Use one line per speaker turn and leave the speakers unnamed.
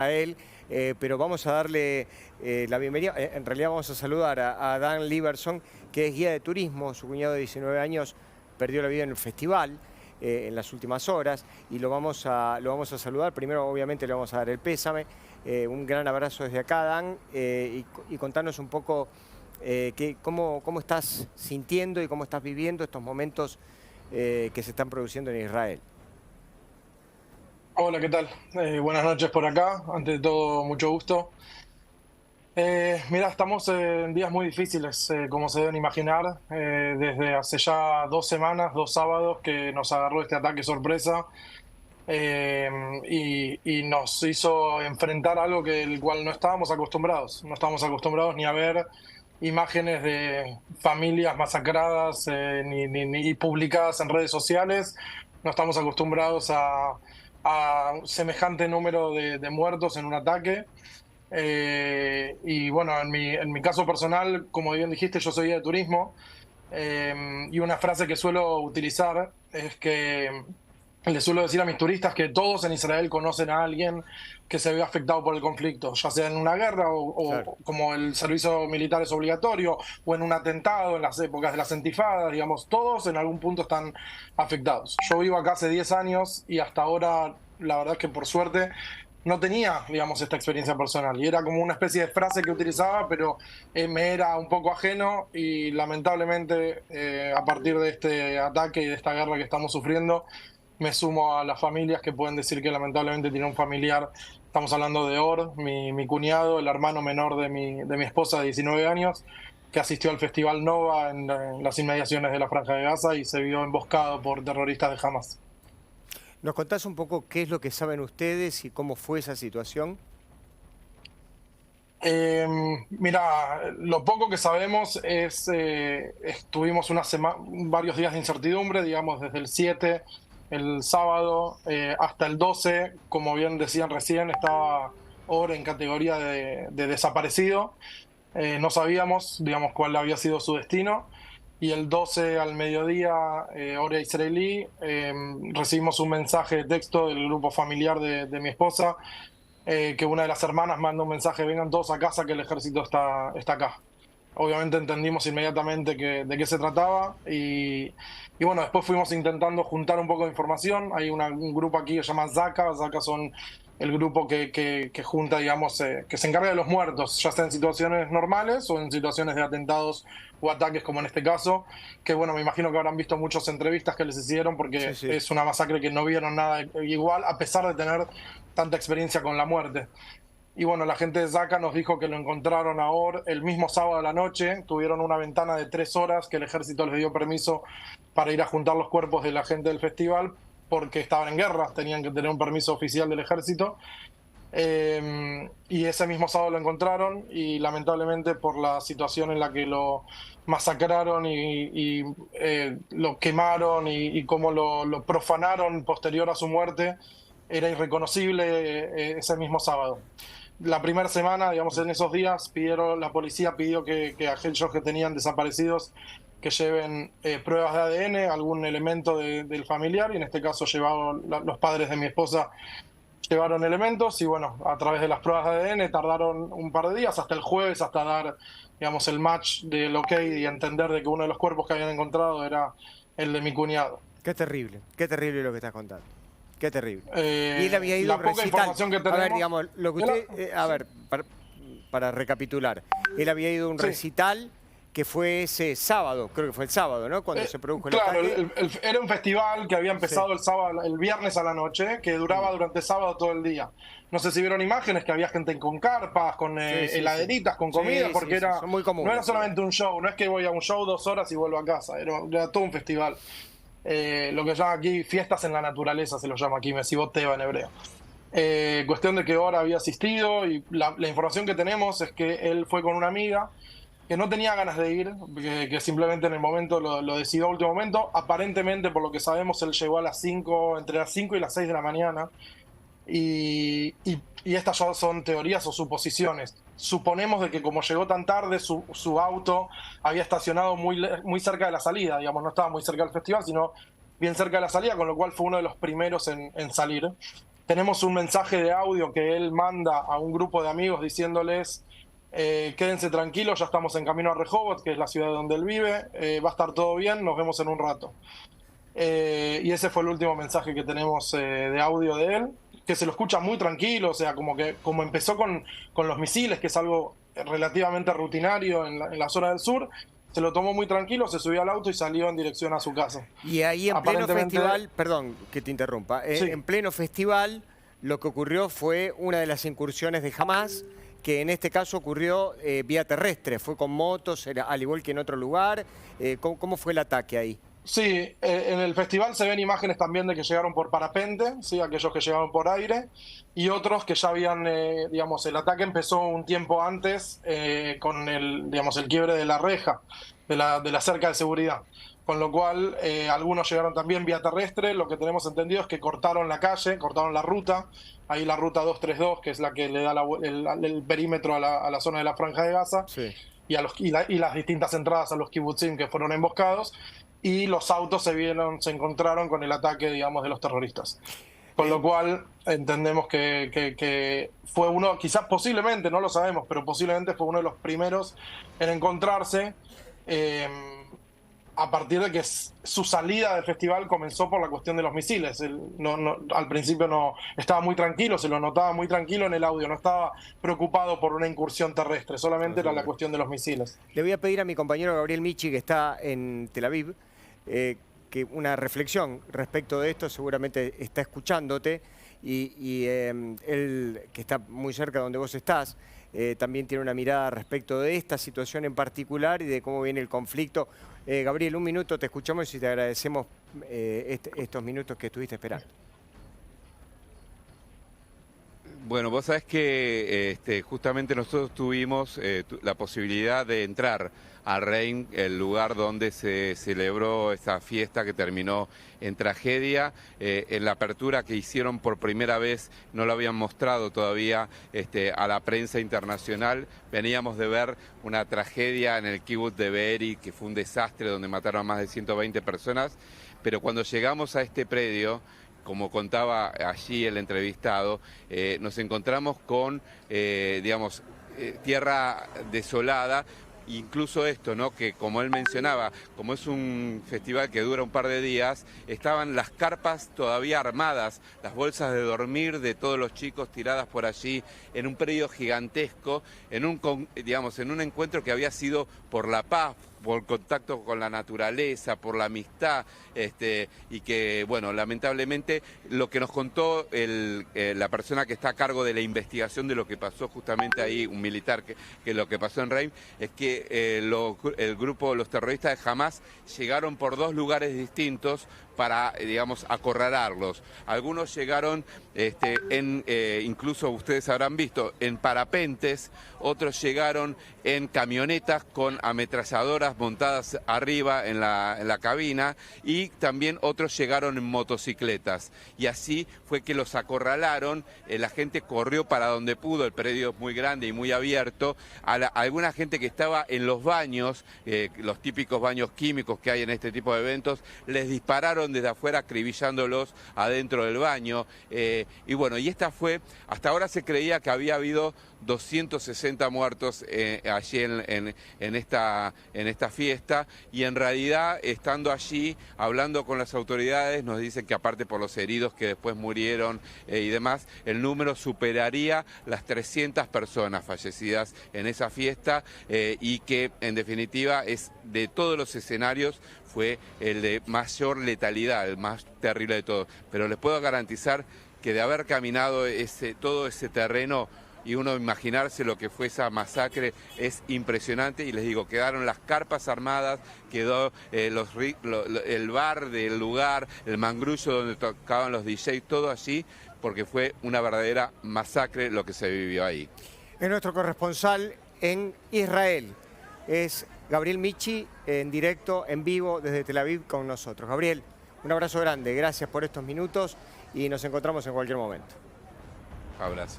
a él, pero vamos a darle la bienvenida. En realidad vamos a saludar a Dan Lieberson, que es guía de turismo. Su cuñado de 19 años perdió la vida en el festival en las últimas horas y lo vamos a saludar. Primero, obviamente, le vamos a dar el pésame. Un gran abrazo desde acá, Dan, y contanos un poco cómo estás sintiendo y cómo estás viviendo estos momentos que se están produciendo en Israel.
Hola, ¿qué tal? Buenas noches por acá. Ante todo, mucho gusto. Mira, estamos en días muy difíciles, como se deben imaginar. Desde hace ya 2 semanas, 2 sábados, que nos agarró este ataque sorpresa y nos hizo enfrentar algo el cual no estábamos acostumbrados. No estábamos acostumbrados ni a ver imágenes de familias masacradas ni publicadas en redes sociales. No estamos acostumbrados a semejante número de muertos en un ataque. Y bueno, en mi caso personal, como bien dijiste, yo soy guía de turismo, y una frase que suelo utilizar es que le suelo decir a mis turistas que todos en Israel conocen a alguien que se ve afectado por el conflicto, ya sea en una guerra
Claro.
o como el servicio militar es obligatorio, o en un atentado en las épocas de las intifadas, digamos, todos en algún punto están afectados. Yo vivo acá hace 10 años y hasta ahora, la verdad es que por suerte, no tenía, digamos, esta experiencia personal y era como una especie de frase que utilizaba, pero me era un poco ajeno y lamentablemente a partir de este ataque y de esta guerra que estamos sufriendo, me sumo a las familias que pueden decir que lamentablemente tiene un familiar. Estamos hablando de Or, mi cuñado, el hermano menor de mi esposa de 19 años, que asistió al Festival Nova en las inmediaciones de la Franja de Gaza y se vio emboscado por terroristas de Hamas.
¿Nos contás un poco qué es lo que saben ustedes y cómo fue esa situación?
Mira, lo poco que sabemos es, tuvimos varios días de incertidumbre, digamos, desde el 7, el sábado, hasta el 12, como bien decían recién, estaba Or en categoría de desaparecido. No sabíamos, digamos, cuál había sido su destino. Y el 12 al mediodía, hora israelí, recibimos un mensaje de texto del grupo familiar de mi esposa, que una de las hermanas manda un mensaje: vengan todos a casa que el ejército está acá. Obviamente entendimos inmediatamente de qué se trataba y bueno, después fuimos intentando juntar un poco de información. Hay un grupo aquí que se llama Zaka. Zaka son el grupo que junta, digamos, que se encarga de los muertos, ya sea en situaciones normales o en situaciones de atentados o ataques como en este caso, que bueno, me imagino que habrán visto muchas entrevistas que les hicieron
Sí,
porque
sí.
es una masacre que no vieron nada igual a pesar de tener tanta experiencia con la muerte. Y bueno, la gente de Zaca nos dijo que lo encontraron ahora el mismo sábado a la noche. Tuvieron una ventana de 3 horas que el ejército les dio permiso para ir a juntar los cuerpos de la gente del festival porque estaban en guerra, tenían que tener un permiso oficial del ejército. Y ese mismo sábado lo encontraron y lamentablemente por la situación en la que lo masacraron y lo quemaron y cómo lo profanaron posterior a su muerte, era irreconocible ese mismo sábado. La primera semana, digamos, en esos días, la policía pidió que aquellos que tenían desaparecidos que lleven pruebas de ADN, algún elemento del familiar, y en este caso los padres de mi esposa llevaron elementos y bueno, a través de las pruebas de ADN tardaron un par de días, hasta el jueves, hasta dar, digamos, el match del OK y entender de que uno de los cuerpos que habían encontrado era el de mi cuñado.
Qué terrible lo que estás contando. Qué terrible. Y él había ido a un
La poca
recital.
información que
A ver,
tenemos...
digamos, lo que usted, a
Sí,
ver, para recapitular, él había ido a un
sí.
recital que fue ese sábado, creo que fue el sábado, ¿no? Cuando se produjo el
Claro,
ataque.
era un festival que había
Sí,
empezado el viernes a la noche, que duraba durante sábado todo el día. No sé si vieron imágenes que había gente con carpas, con
sí, sí, sí.
heladeritas, con comida,
Sí,
porque
sí, sí, son muy
no era
comunes igual.
solamente un show, no es que voy a un show 2 horas y vuelvo a casa, era todo un festival. Lo que llama aquí fiestas en la naturaleza, se lo llama aquí, Mesivot Teva en hebreo. Cuestión de que ahora había asistido y la información que tenemos es que él fue con una amiga que no tenía ganas de ir, que simplemente en el momento lo decidió a último momento. Aparentemente, por lo que sabemos, él llegó a las 5, entre las 5 y las 6 de la mañana. Y estas ya son teorías o suposiciones. Suponemos de que como llegó tan tarde, su auto había estacionado muy cerca de la salida, digamos, no estaba muy cerca del festival, sino bien cerca de la salida, con lo cual fue uno de los primeros en salir. tenemos un mensaje de audio que él manda a un grupo de amigos diciéndoles: quédense tranquilos, ya estamos en camino a Rehovot, que es la ciudad donde él vive, va a estar todo bien, nos vemos en un rato. Y ese fue el último mensaje que tenemos de audio de él, que se lo escucha muy tranquilo, o sea, como empezó con los misiles, que es algo relativamente rutinario en la zona del sur, se lo tomó muy tranquilo, se subió al auto y salió en dirección a su casa.
Y ahí en pleno festival, perdón que te interrumpa,
Sí.
en pleno festival lo que ocurrió fue una de las incursiones de Hamás, que en este caso ocurrió vía terrestre, fue con motos, al igual que en otro lugar. ¿Cómo fue el ataque ahí?
Sí, en el festival se ven imágenes también de que llegaron por parapente, ¿sí? Aquellos que llegaron por aire, y otros que ya habían, digamos, el ataque empezó un tiempo antes con digamos, el quiebre de la reja, de la cerca de seguridad. Con lo cual, algunos llegaron también vía terrestre. Lo que tenemos entendido es que cortaron la calle, cortaron la ruta. Ahí la ruta 232, que es la que le da el perímetro a la zona de la Franja de Gaza.
Sí.
Y las distintas entradas a los kibutzim que fueron emboscados, y los autos se encontraron con el ataque, digamos, de los terroristas. Con lo cual entendemos que fue uno, quizás posiblemente, no lo sabemos, pero posiblemente fue uno de los primeros en encontrarse, a partir de que su salida del festival comenzó por la cuestión de los misiles. Él al principio no estaba muy tranquilo, se lo notaba muy tranquilo en el audio, no estaba preocupado por una incursión terrestre, solamente era la cuestión de los misiles.
Le voy a pedir a mi compañero Gabriel Michi, que está en Tel Aviv, que una reflexión respecto de esto. Seguramente está escuchándote y él, que está muy cerca de donde vos estás, también tiene una mirada respecto de esta situación en particular y de cómo viene el conflicto. Gabriel, un minuto, te escuchamos y te agradecemos estos minutos que estuviste esperando.
Bueno, vos sabés que justamente nosotros tuvimos la posibilidad de entrar a Reim, el lugar donde se celebró esa fiesta que terminó en tragedia. En la apertura que hicieron por primera vez, no lo habían mostrado todavía a la prensa internacional. Veníamos de ver una tragedia en el kibutz de Be'eri, que fue un desastre donde mataron a más de 120 personas, pero cuando llegamos a este predio, como contaba allí el entrevistado, nos encontramos con, digamos, tierra desolada. Incluso esto, ¿no? Que como él mencionaba, como es un festival que dura un par de días, estaban las carpas todavía armadas, las bolsas de dormir de todos los chicos tiradas por allí, en un predio gigantesco, en un encuentro que había sido por la paz, por el contacto con la naturaleza, por la amistad, y que, bueno, lamentablemente lo que nos contó la persona que está a cargo de la investigación de lo que pasó justamente ahí, un militar, que lo que pasó en Reim, es que el grupo, los terroristas de Hamás, llegaron por dos lugares distintos para, digamos, acorralarlos. Algunos llegaron, incluso ustedes habrán visto, en parapentes, otros llegaron en camionetas con ametralladoras montadas arriba en la cabina, y también otros llegaron en motocicletas. Y así fue que los acorralaron, la gente corrió para donde pudo, el predio es muy grande y muy abierto. Alguna gente que estaba en los baños, los típicos baños químicos que hay en este tipo de eventos, les dispararon desde afuera acribillándolos adentro del baño. Y bueno, y esta fue, hasta ahora se creía que había habido 260 muertos allí en esta fiesta, y en realidad, estando allí, hablando con las autoridades, nos dicen que aparte por los heridos que después murieron y demás, el número superaría las 300 personas fallecidas en esa fiesta, y que en definitiva es de todos los escenarios fue el de mayor letalidad, el más terrible de todos. Pero les puedo garantizar que de haber caminado todo ese terreno y uno imaginarse lo que fue esa masacre es impresionante. Y les digo, quedaron las carpas armadas, quedó el bar del lugar, el mangrullo donde tocaban los DJs, todo allí, porque fue una verdadera masacre lo que se vivió ahí.
Es nuestro corresponsal en Israel, es Gabriel Michi, en directo, en vivo, desde Tel Aviv con nosotros. Gabriel, un abrazo grande, gracias por estos minutos y nos encontramos en cualquier momento.
Abrazo.